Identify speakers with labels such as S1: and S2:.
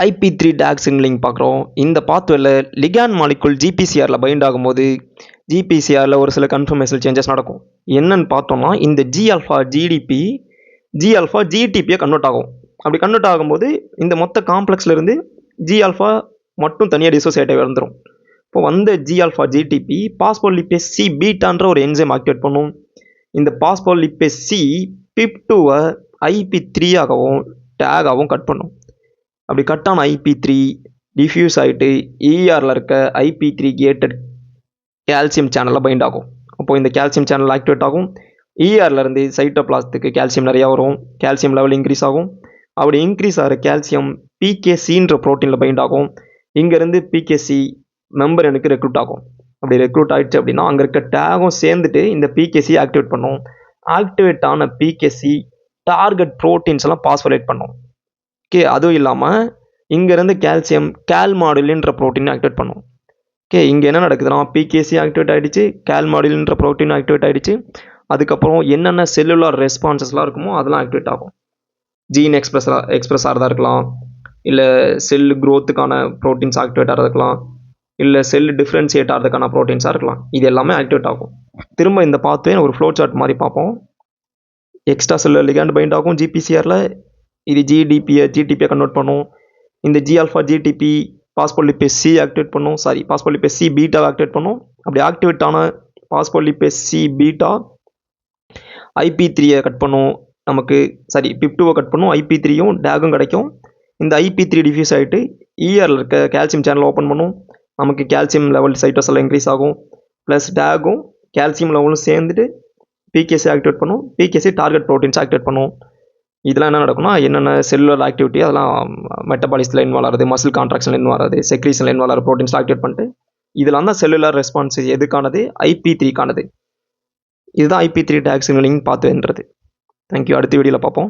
S1: IP3 DAG signaling பார்க்குறோம். இந்த பாத்வேல ligand molecule GPCRல find ஆகும்போது GPCRல ஒரு சில கன்ஃபர்மேஷனல் சேஞ்சஸ் நடக்கும். என்னன்னு பார்த்தோம்னா இந்த G alpha GDP G alpha GTP convert ஆகும். அப்படி கன்வெர்ட் ஆகும்போது இந்த மொத்த காம்ப்ளெக்ஸ்ல இருந்து G alpha மட்டும் தனியாக டிசோசியேட் ஆகி வந்துடும். இப்போ வந்த G alpha GTP phospholipase C பீட்டான்ற ஒரு என்சைம் ஆக்டிவேட் பண்ணும். இந்த பாஸ்போலிபேஸ் C PIP2-வை IP3 ஆகவும் டேக் ஆகவும் கட் பண்ணும். அப்படி கட்டான IP3 டிஃப்யூஸ் ஆகிட்டு ERல இருக்க IP3 கேட்டட் கால்சியம் சேனலில் பைண்ட் ஆகும். அப்போது இந்த கால்சியம் சேனல் ஆக்டிவேட் ஆகும். ERலேருந்து சைட்டோபிளாஸ்த்துக்கு கால்சியம் நிறையா வரும். கால்சியம் லெவல் இன்க்ரீஸ் ஆகும். அப்படி இன்க்ரீஸ் ஆகிற கால்சியம் PKCன்ற ப்ரோட்டீனில் பைண்ட் ஆகும். இங்கேருந்து PKC மெம்பரனுக்கு ரெக்ரூட் ஆகும். அப்படி ரெக்ரூட் ஆகிடுச்சு அப்படின்னா அங்கே இருக்க டேகும் சேர்ந்துட்டு இந்த PKC ஆக்டிவேட் பண்ணும். ஆக்டிவேட் ஆன PKC டார்கெட் ப்ரோட்டீன்ஸ் எல்லாம் பாஸ்போலேட் பண்ணும். ஓகே, அதுவும் இல்லாமல் இங்கேருந்து கால்சியம் கால்மாடுலின்ற ப்ரோட்டீன் ஆக்டிவேட் பண்ணும். ஓகே, இங்கே என்ன நடக்குதுன்னா PKC ஆக்டிவேட் ஆகிடுச்சு, கால்மாடுலின்ற ப்ரோட்டீன் ஆக்டிவேட் ஆகிடுச்சு. அதுக்கப்புறம் என்னென்ன செல்லுலார் ரெஸ்பான்சஸ்லாம் இருக்குமோ அதெல்லாம் ஆக்டிவேட் ஆகும். ஜீன் எக்ஸ்பிரஸ் ஆகிறதா இருக்கலாம், இல்லை செல் க்ரோத்துக்கான ப்ரோட்டீன்ஸ் ஆக்டிவேட் ஆகிறதா இருக்கலாம், இல்லை செல் டிஃப்ரென்ஷியேட் ஆகிறதுக்கான ப்ரோட்டீன்ஸாக இருக்கலாம். இது எல்லாமே ஆக்டிவேட் ஆகும். திரும்ப இந்த பார்த்து ஒரு ஃப்ளோ சார்ட் மாதிரி பார்ப்போம். எக்ஸ்ட்ரா செல்லுலர் லிகாண்ட் பைண்ட் ஆகும் GPCRல. இது GTPயை கன்வெர்ட் பண்ணும். இந்த G alpha GTP phospholipase C activate பண்ணும். பாஸ்போலிபேஸ் C பீட்டாவை ஆக்டிவேட் பண்ணும். அப்படி ஆக்டிவேட் ஆன பாஸ்போலிபேஸ் C பீட்டா IP3-யை கட் பண்ணும். நமக்கு PIP2-வை கட் பண்ணும். IP3யும் டேகும் கிடைக்கும். இந்த IP3 டிஃப்யூஸ் ஆகிட்டு ERல இருக்க கால்சியம் சேனல் ஓப்பன் பண்ணும். நமக்கு கால்சியம் லெவல் சைட்டோசெல்ல இன்க்ரீஸ் ஆகும். ப்ளஸ் டேகும் கால்சியம் லெவலும் சேர்ந்துட்டு PKC ஆக்டிவேட் பண்ணும். PKC டார்கெட் ப்ரோட்டீன்ஸ் ஆக்டிவேட் பண்ணும். இதெல்லாம் என்ன நடக்கும்னா என்னென்ன செல்லுலர் ஆக்டிவிட்டி அதெல்லாம் மெட்டபாலிஸில் இன்வால்வ் ஆகிறது, மசில் கான்ட்ராக்ஷனில் இன்வால்வ் ஆகிறது, செக்ரீஷனில் இன்வால்வ் ஆகிற ப்ரோட்டீன்ஸ் ஆக்டிவேட் பண்ணிட்டு இதெல்லாம் தான் செல்லுலர் ரெஸ்பான்ஸ் எதுக்கானது IP3க்கானது. இதுதான் IP3 DAG சிக்னலிங் பார்த்துன்றது. தேங்க்யூ. அடுத்த வீடியோவில் பார்ப்போம்.